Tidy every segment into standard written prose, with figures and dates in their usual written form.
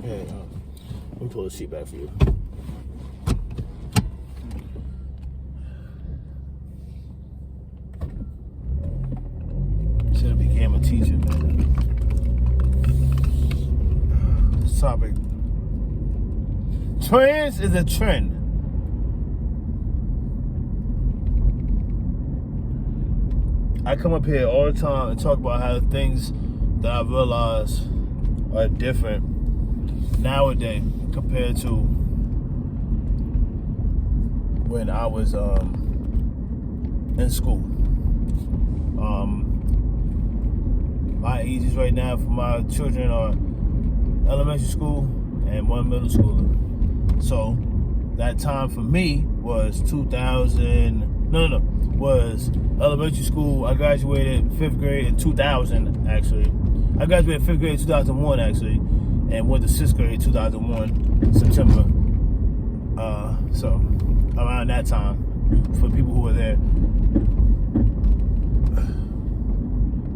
Hey, let me pull the seat back for you. Should have became a teacher, man. This topic. Trans is a trend. I come up here all the time and talk about how things that I realize are different nowadays compared to when I was in school. My ages right now for my children are elementary school and one middle schooler. So that time for me was 2000. Was elementary school. I graduated 5th grade in 2000, actually. I graduated 5th grade in 2001, actually, and went to 6th grade in 2001, September. So, around that time, for people who were there.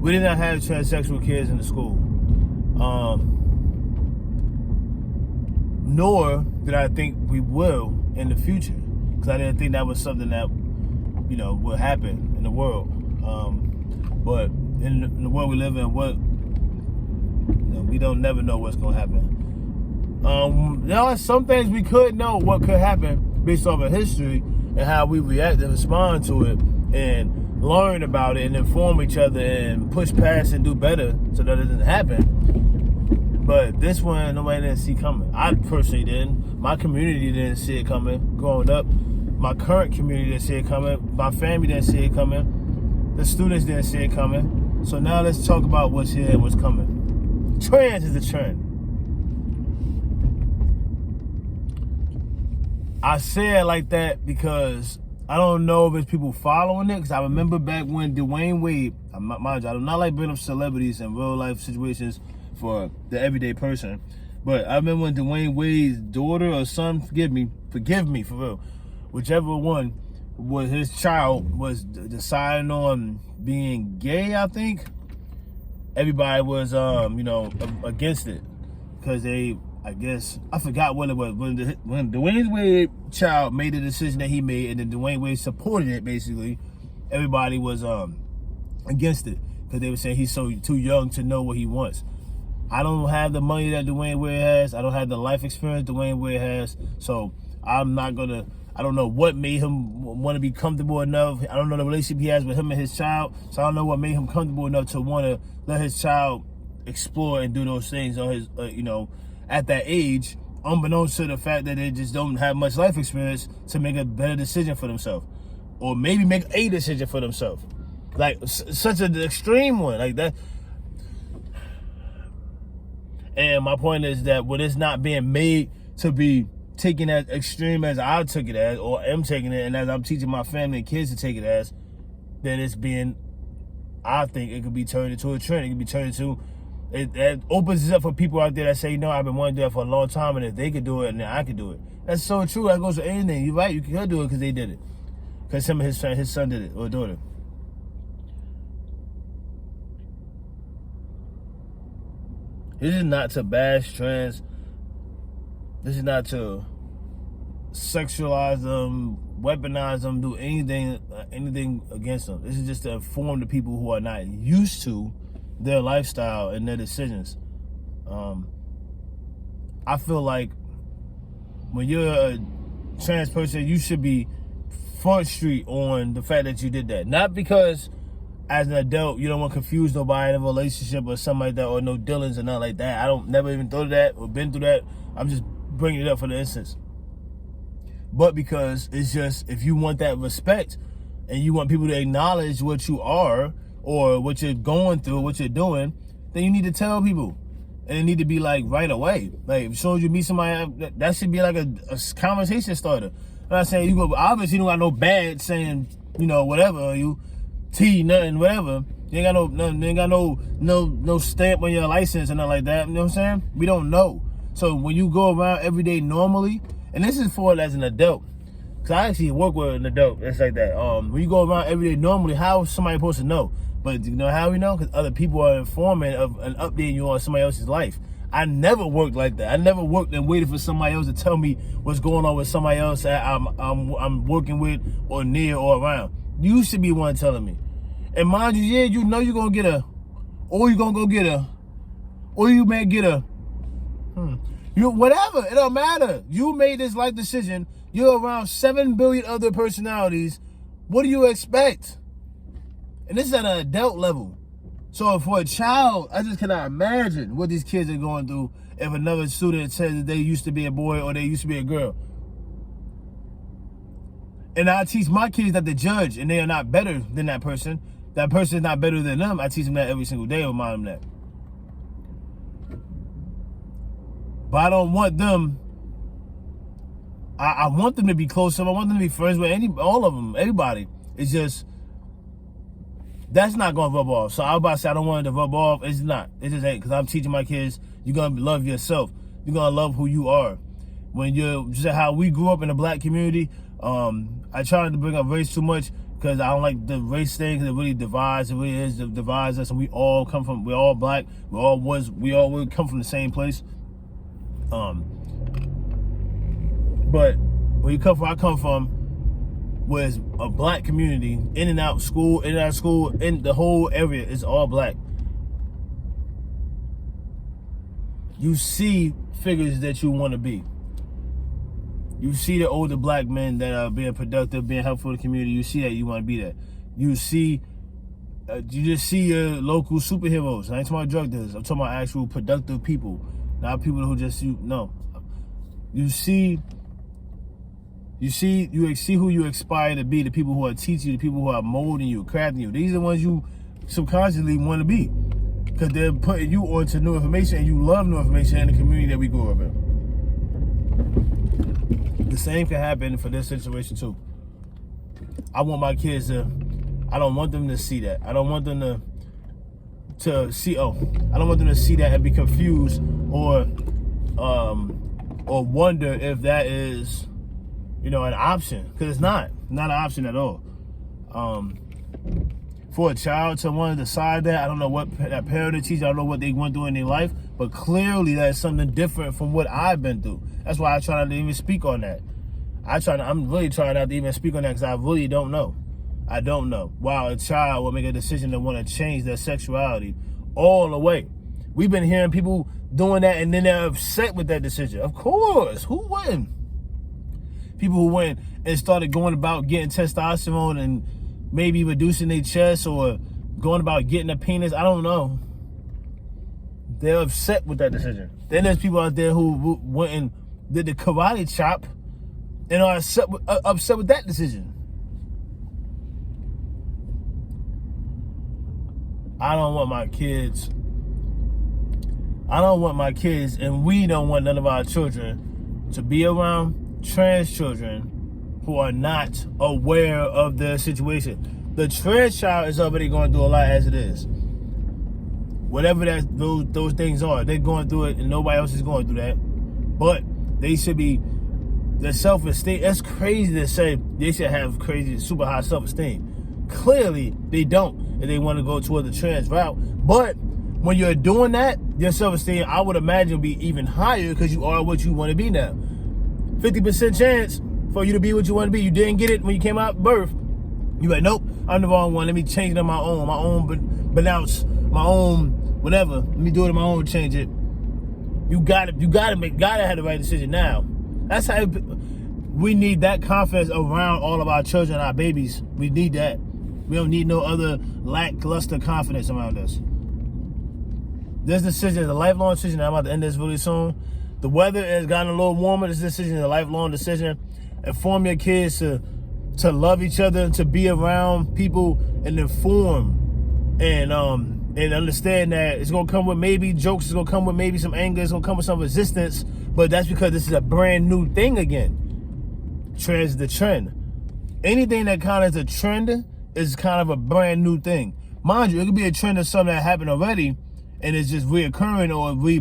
We did not have transsexual kids in the school. Nor did I think we will in the future. Because I didn't think that was something that would happen in the world. But in the world we live in, we don't never know what's gonna happen. There are some things we could know what could happen based off of history and how we react and respond to it and learn about it and inform each other and push past and do better so that it doesn't happen. But this one, nobody didn't see coming. I personally didn't. My community didn't see it coming growing up. My current community didn't see it coming. My family didn't see it coming. The students didn't see it coming. So now let's talk about what's here and what's coming. Trans is a trend. I say it like that because I don't know if it's people following it. Because I remember back when Dwayne Wade, mind you, I do not like bringing up celebrities and real life situations for the everyday person. But I remember when Dwayne Wade's daughter or son, forgive me for real, whichever one was his child was deciding on being gay, I think. Everybody was, against it. Because I forgot what it was. When Dwayne Wade's child made the decision that he made and then Dwayne Wade supported it, basically, everybody was against it. Because they were saying he's too young to know what he wants. I don't have the money that Dwayne Wade has. I don't have the life experience Dwayne Wade has. So I'm not going to... I don't know what made him want to be comfortable enough. I don't know the relationship he has with him and his child. So I don't know what made him comfortable enough to want to let his child explore and do those things on his, at that age, unbeknownst to the fact that they just don't have much life experience to make a better decision for themselves. Or maybe make a decision for themselves. Like, such an extreme one. Like that. And my point is that when it's not being made to be taken as extreme as I took it as, or am taking it, and as I'm teaching my family and kids to take it as, then I think it could be turned into a trend. It could be turned into, it opens it up for people out there that say, I've been wanting to do that for a long time, and if they could do it, then I could do it. That's so true. That goes for anything. You're right. You could do it because they did it. Because him and his son did it, or daughter. This is not to bash trans. This is not to sexualize them, weaponize them, do anything against them. This is just to inform the people who are not used to their lifestyle and their decisions. I feel like when you're a trans person, you should be front street on the fact that you did that. Not because as an adult, you don't want to confuse nobody in a relationship or something like that, or no dealings or nothing like that. I don't never even thought of that or been through that. I'm just bringing it up for the instance. But because it's just, if you want that respect and you want people to acknowledge what you are or what you're going through, what you're doing, then you need to tell people. And it need to be like right away. Like as soon as you meet somebody, that should be like a conversation starter. I'm not saying obviously you don't got no badge saying, whatever, you T nothing, whatever. You ain't got no stamp on your license or nothing like that. You know what I'm saying? We don't know. So when you go around every day normally, and this is for it as an adult, because I actually work with an adult, it's like that. When you go around every day normally, how is somebody supposed to know? But you know how we know? Because other people are informing of and updating you on somebody else's life. I never worked like that. I never worked and waited for somebody else to tell me what's going on with somebody else that I'm working with or near or around. You should be one telling me. And mind you, yeah, you know you're gonna get a, or you're gonna go get a, or you may get a, you whatever. It don't matter. You made this life decision. You're around 7 billion other personalities. What do you expect? And this is at an adult level. So for a child, I just cannot imagine what these kids are going through if another student says that they used to be a boy or they used to be a girl. And I teach my kids that they judge and they are not better than that person. That person is not better than them. I teach them that every single day, remind them that. But I don't want them, I want them to be close. I want them to be friends with all of them, everybody. It's just, that's not going to rub off. So I was about to say I don't want it to rub off. It's not. It just ain't. Because I'm teaching my kids, you're going to love yourself. You're going to love who you are. When you're, just how we grew up in the black community, I try to bring up race too much because I don't like the race thing because it really divides. It really is, it divides us. And we all come from, we're all black. We all come from the same place. But where you come from, I come from, was a black community, in and out of school, in the whole area is all black. You see figures that you want to be. You see the older black men that are being productive, being helpful to the community. You see that, you want to be that. You see, you just see your local superheroes. I ain't talking about drug dealers. I'm talking about actual productive people, not people who just, you see who you aspire to be, the people who are teaching you, the people who are molding you, crafting you. These are the ones you subconsciously want to be because they're putting you onto new information and you love new information in the community that we grew up in. The same can happen for this situation too. I want my kids to, I don't want them to see that. I don't want them to see, I don't want them to see that and be confused or wonder if that is, an option, because it's not an option at all. For a child to want to decide that, I don't know what that parent teaches, I don't know what they went through in their life, but clearly that's something different from what I've been through. That's why I try not to even speak on that. I'm really trying not to even speak on that because I really don't know. I don't know. Wow, a child will make a decision to want to change their sexuality all the way. We've been hearing people doing that and then they're upset with that decision. Of course, who wouldn't? People who went and started going about getting testosterone and maybe reducing their chest or going about getting a penis, I don't know. They're upset with that decision. Then there's people out there who went and did the karate chop and are upset with that decision. I don't want my kids, and we don't want none of our children to be around trans children who are not aware of their situation. The trans child is already going through a lot as it is. Whatever those things are, they're going through it and nobody else is going through that. But they should be, their self-esteem, that's crazy to say they should have crazy, super high self-esteem. Clearly, they don't if they want to go toward the trans route. But when you're doing that, your self-esteem, I would imagine, will be even higher because you are what you want to be now. 50% chance for you to be what you want to be. You didn't get it when you came out of birth. You like, nope, I'm the wrong one. Let me change it on my own, pronounce my own, whatever. Let me do it on my own, change it. You gotta have the right decision now. That's how we need that confidence around all of our children, our babies. We need that. We don't need no other lackluster confidence around us. This decision is a lifelong decision. I'm about to end this really soon. The weather has gotten a little warmer. This decision is a lifelong decision. Inform your kids to love each other, to be around people and inform and understand that it's gonna come with maybe jokes, it's gonna come with maybe some anger, it's gonna come with some resistance, but that's because this is a brand new thing again. Trans is the trend. Anything that kind of is a trend is kind of a brand new thing. Mind you, it could be a trend of something that happened already and it's just reoccurring or we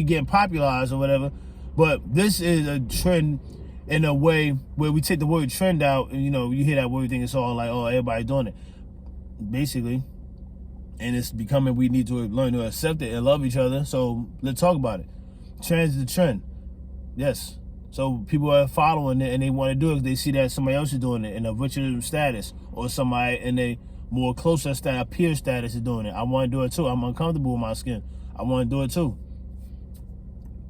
getting popularized or whatever. But this is a trend in a way where we take the word trend out and you hear that word, you think it's all like, oh, everybody's doing it. Basically, And it's becoming, we need to learn to accept it and love each other. So let's talk about it. Trans is the trend. Yes. So people are following it and they want to do it because they see that somebody else is doing it in a richer status, or somebody in a more closer status, peer status is doing it. I want to do it too. I'm uncomfortable with my skin. I want to do it too.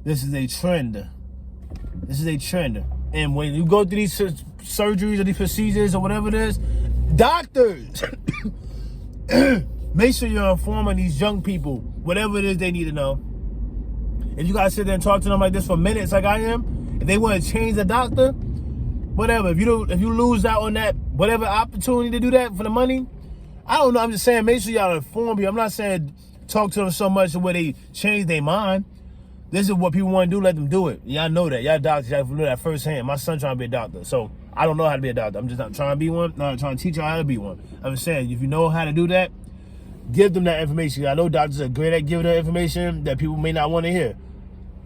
This is a trend. This is a trend. And when you go through these surgeries or these procedures or whatever it is, doctors, make sure you're informing these young people whatever it is they need to know. If you guys sit there and talk to them like this for minutes, like I am, if they want to change the doctor, whatever. If you lose out on that, whatever opportunity to do that for the money, I don't know. I'm just saying, make sure y'all inform you. I'm not saying talk to them so much where they change their mind. This is what people want to do. Let them do it. Y'all know that. Y'all doctors, y'all know that firsthand. My son trying to be a doctor, so I don't know how to be a doctor. I'm just not trying to be one. Not trying to teach y'all how to be one. I'm just saying, if you know how to do that, give them that information. I know doctors are great at giving that information that people may not want to hear.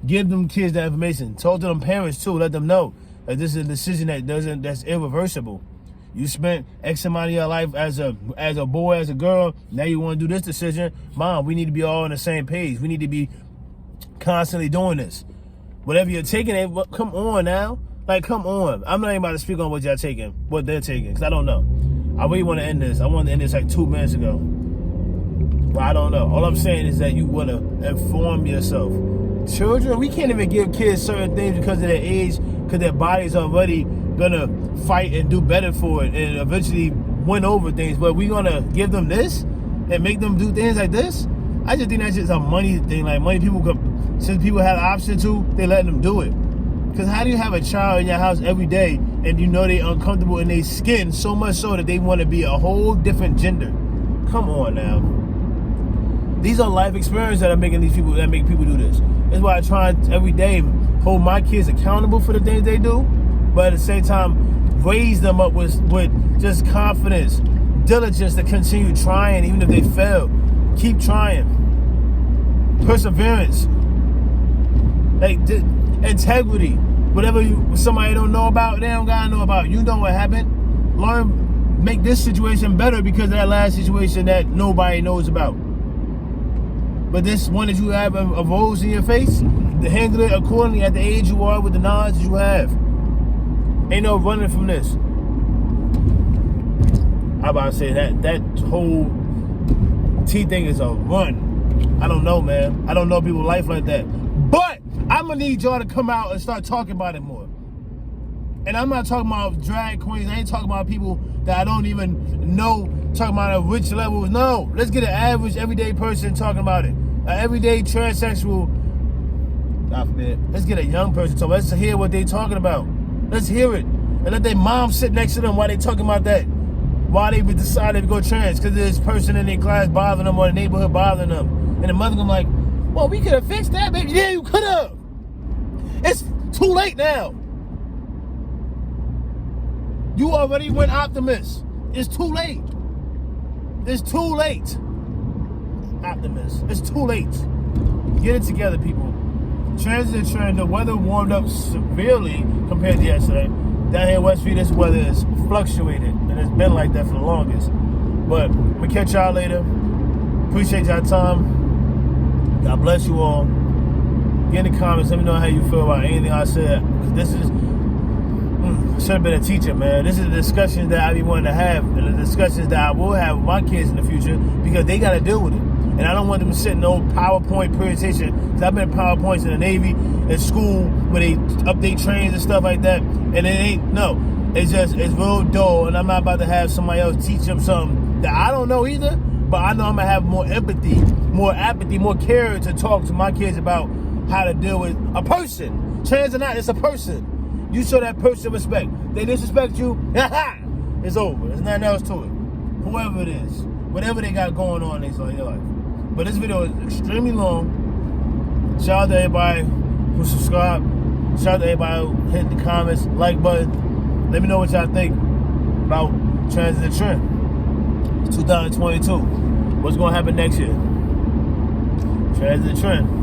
Give them kids that information. Talk to them parents too. Let them know that this is a decision that's irreversible. You spent X amount of your life as a boy, as a girl. Now you want to do this decision. Mom, we need to be all on the same page. We need to be constantly doing this. Whatever you're taking, come on now. Like, come on. I'm not even about to speak on what y'all taking, what they're taking, because I don't know. I really want to end this. I wanted to end this like 2 minutes ago. But I don't know. All I'm saying is that you want to inform yourself. Children, we can't even give kids certain things because of their age, because their body's already gonna fight and do better for it and eventually win over things. But we gonna give them this and make them do things like this? I just think that's just a money thing. Like, money, people could, since people have the option to, they letting them do it. Because how do you have a child in your house every day and you know they're uncomfortable in their skin so much so that they want to be a whole different gender? Come on now. These are life experiences that make people do this. That's why I try every day hold my kids accountable for the things they do, but at the same time raise them up with just confidence, diligence to continue trying even if they fail. Keep trying. Perseverance. Like integrity. Whatever somebody don't know about, they don't gotta know about. You know what happened. Learn, make this situation better because of that last situation that nobody knows about. But this one that you have arose in your face, to handle it accordingly at the age you are with the knowledge you have. Ain't no running from this. I'm about to say that whole T thing is a run. I don't know, man. I don't know people's life like that. But I'm gonna need y'all to come out and start talking about it more. And I'm not talking about drag queens. I ain't talking about people that I don't even know, talking about a rich levels. No, let's get an average, everyday person talking about it. An everyday transsexual, God forbid. Let's get a young person talking. Let's hear what they talking about. Let's hear it. And let their mom sit next to them while they talking about that. Why they decided to go trans. Because this person in their class bothering them or the neighborhood bothering them. And the mother gonna like, well, we could have fixed that, baby. Yeah, you could have. It's too late now. You already went Optimus. It's too late. It's too late. Optimus. It's too late. Get it together, people. Trans is a trend. The weather warmed up severely compared to yesterday. Down here in Westfield, this weather is fluctuated. And it's been like that for the longest. But we'll catch y'all later. Appreciate y'all time. God bless you all. Get in the comments. Let me know how you feel about anything I said. Because this is... I should have been a teacher, man. This is the discussions that I be wanting to have, and the discussions that I will have with my kids in the future because they got to deal with it. And I don't want them to sit in no PowerPoint presentation because I've been in PowerPoints in the Navy, in school, where they update trains and stuff like that. And it ain't, no. It's real dull, and I'm not about to have somebody else teach them something that I don't know either, but I know I'm going to have more empathy, more apathy, more care to talk to my kids about how to deal with a person. Trans or not, it's a person. You show that person respect. They disrespect you, it's over. There's nothing else to it. Whoever it is, whatever they got going on in your life. But this video is extremely long. Shout out to everybody who subscribed. Shout out to everybody who hit the comments, like button. Let me know what y'all think about Trans is a Trend. It's 2022. What's going to happen next year? Trans is a Trend.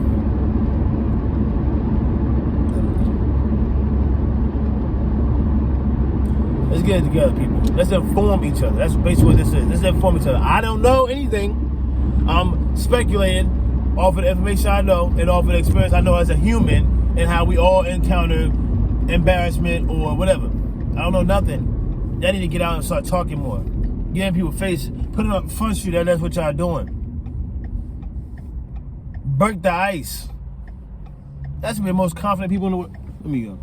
Let's get it together, people. Let's inform each other. That's basically what this is. Let's inform each other. I don't know anything. I'm speculating off of the information I know and off of the experience I know as a human and how we all encounter embarrassment or whatever. I don't know nothing. Y'all need to get out and start talking more. Get in people's face, putting up front street, that's what y'all doing. Break the ice. That's the most confident people in the world. Let me go.